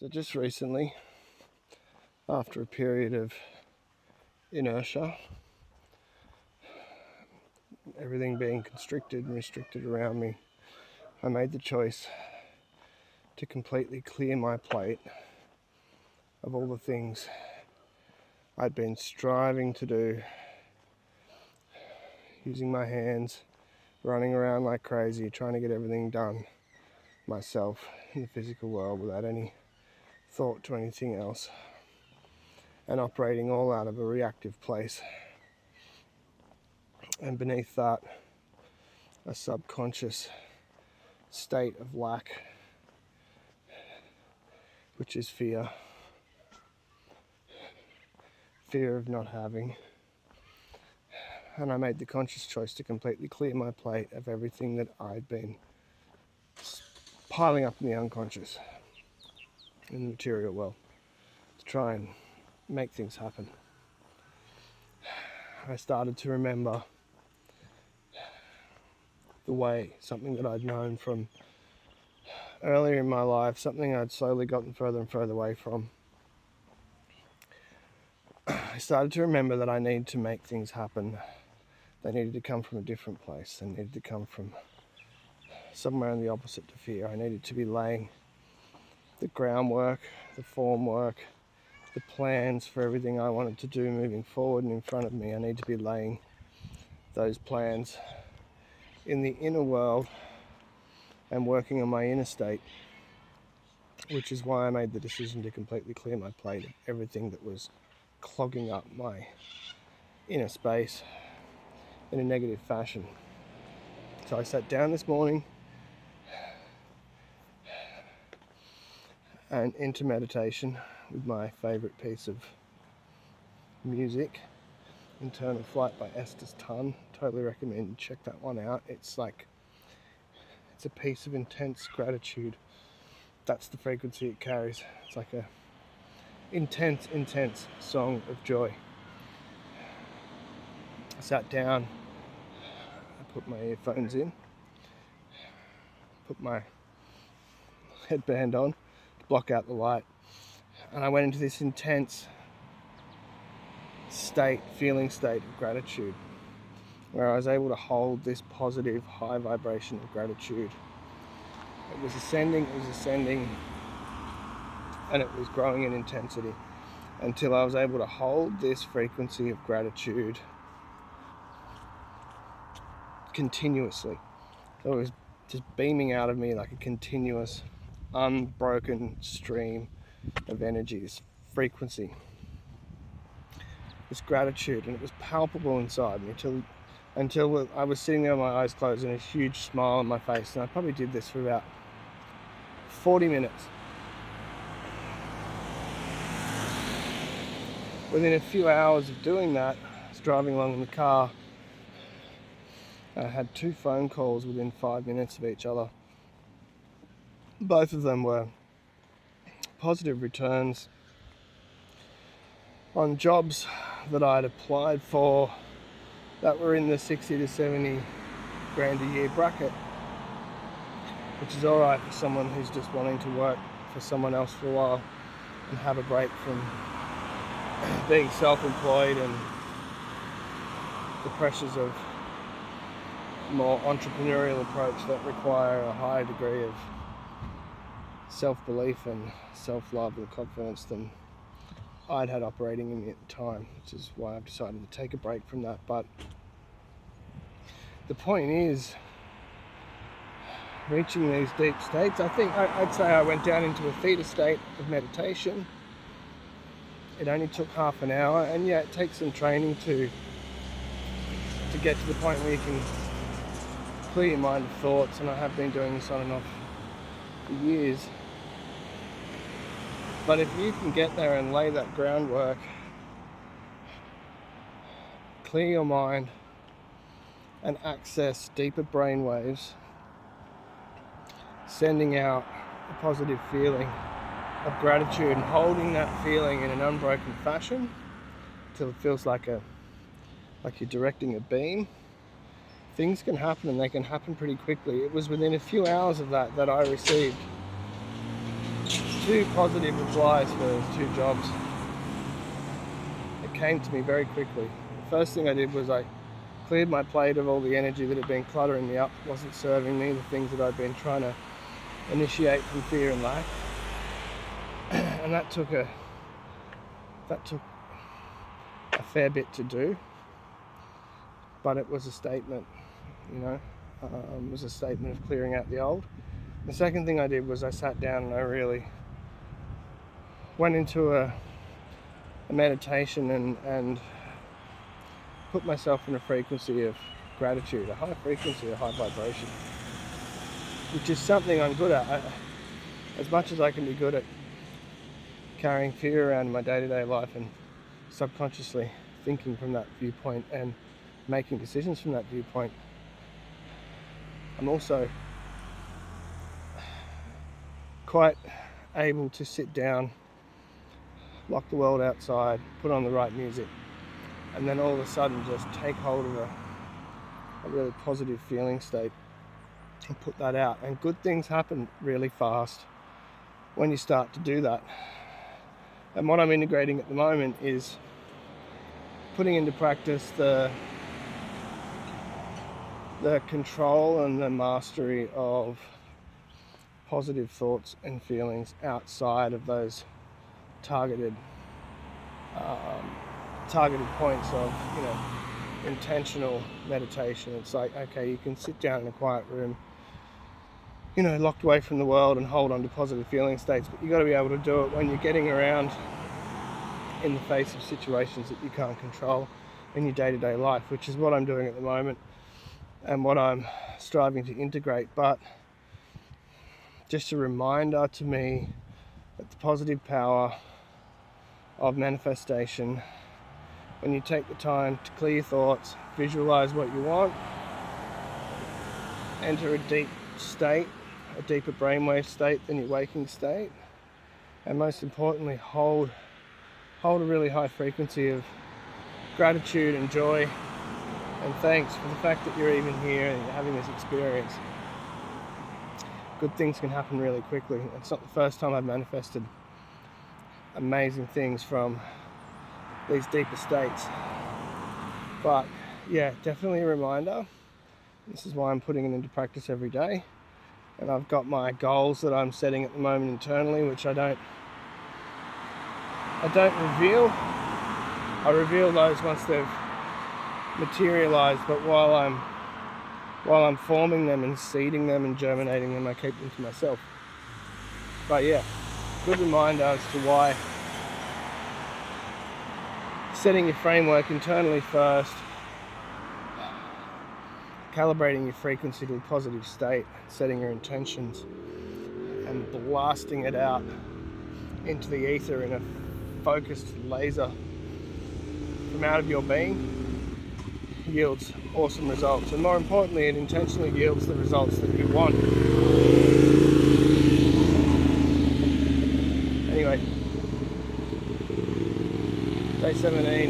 So just recently, after a period of inertia, everything being constricted and restricted around me, I made the choice to completely clear my plate of all the things I'd been striving to do, using my hands, running around like crazy, trying to get everything done myself in the physical world without any thought to anything else, and operating all out of a reactive place. And beneath that, a subconscious state of lack, which is fear of not having. And I made the conscious choice to completely clear my plate of everything that I'd been piling up in the unconscious, in the material world, to try and make things happen. I started to remember the way, something that I'd known from earlier in my life, something I'd slowly gotten further and further away from. I started to remember that I needed to make things happen. They needed to come from a different place. They needed to come from somewhere in the opposite to fear. I needed to be laying the groundwork, the formwork, the plans for everything I wanted to do moving forward and in front of me. I need to be laying those plans in the inner world and working on my inner state, which is why I made the decision to completely clear my plate of everything that was clogging up my inner space in a negative fashion. So I sat down this morning and into meditation with my favorite piece of music, Internal Flight by Estes Tunn. Totally recommend you check that one out. It's a piece of intense gratitude. That's the frequency it carries. It's like a intense song of joy. I sat down, I put my earphones in, put my headband on to block out the light, and I went into this intense feeling state of gratitude, where I was able to hold this positive high vibration of gratitude. It was ascending, and it was growing in intensity until I was able to hold this frequency of gratitude continuously. So it was just beaming out of me like a continuous, unbroken stream of energy, this frequency, this gratitude, and it was palpable inside me until I was sitting there with my eyes closed and a huge smile on my face. And I probably did this for about 40 minutes. Within a few hours of doing that, I was driving along in the car. I had 2 phone calls within 5 minutes of each other. Both of them were positive returns on jobs that I'd applied for that were in the 60 to 70 grand a year bracket, which is alright for someone who's just wanting to work for someone else for a while and have a break from being self-employed and the pressures of more entrepreneurial approach that require a higher degree of self-belief and self-love and confidence than I'd had operating in me at the time, which is why I've decided to take a break from that. But the point is, reaching these deep states, I'd say I went down into a theta state of meditation. It only took half an hour, and yeah, it takes some training to get to the point where you can clear your mind of thoughts, and I have been doing this on and off for years. But if you can get there and lay that groundwork, clear your mind and access deeper brainwaves, sending out a positive feeling of gratitude and holding that feeling in an unbroken fashion until it feels like you're directing a beam, things can happen, and they can happen pretty quickly. It was within a few hours of that I received 2 positive replies for those 2 jobs. It came to me very quickly. The first thing I did was I cleared my plate of all the energy that had been cluttering me up, wasn't serving me, the things that I'd been trying to initiate from fear and lack. And that took a fair bit to do, but it was a statement, you know. It was a statement of clearing out the old. The second thing I did was I sat down and I really went into a meditation and put myself in a frequency of gratitude, a high frequency, a high vibration, which is something I'm good at. As much as I can be good at carrying fear around in my day-to-day life and subconsciously thinking from that viewpoint and making decisions from that viewpoint, I'm also quite able to sit down, lock the world outside, put on the right music, and then all of a sudden just take hold of a really positive feeling state and put that out. And good things happen really fast when you start to do that. And what I'm integrating at the moment is putting into practice the control and the mastery of positive thoughts and feelings outside of those targeted points of, you know, intentional meditation. It's like, okay, you can sit down in a quiet room, you know, locked away from the world and hold on to positive feeling states, but you got to be able to do it when you're getting around in the face of situations that you can't control in your day-to-day life, which is what I'm doing at the moment and what I'm striving to integrate. But just a reminder to me that the positive power of manifestation, when you take the time to clear your thoughts, visualize what you want, enter a deep state, a deeper brainwave state than your waking state, and most importantly, hold a really high frequency of gratitude and joy and thanks for the fact that you're even here and you're having this experience. Good things can happen really quickly. It's not the first time I've manifested amazing things from these deeper states, but yeah, definitely a reminder. This is why I'm putting it into practice every day, and I've got my goals that I'm setting at the moment internally, which I don't reveal. I reveal those once they've materialized, but while I'm forming them and seeding them and germinating them, I keep them to myself. But yeah, good reminder as to why setting your framework internally first, calibrating your frequency to a positive state, setting your intentions, and blasting it out into the ether in a focused laser from out of your being yields awesome results. And more importantly, it intentionally yields the results that you want. Anyway, day 17,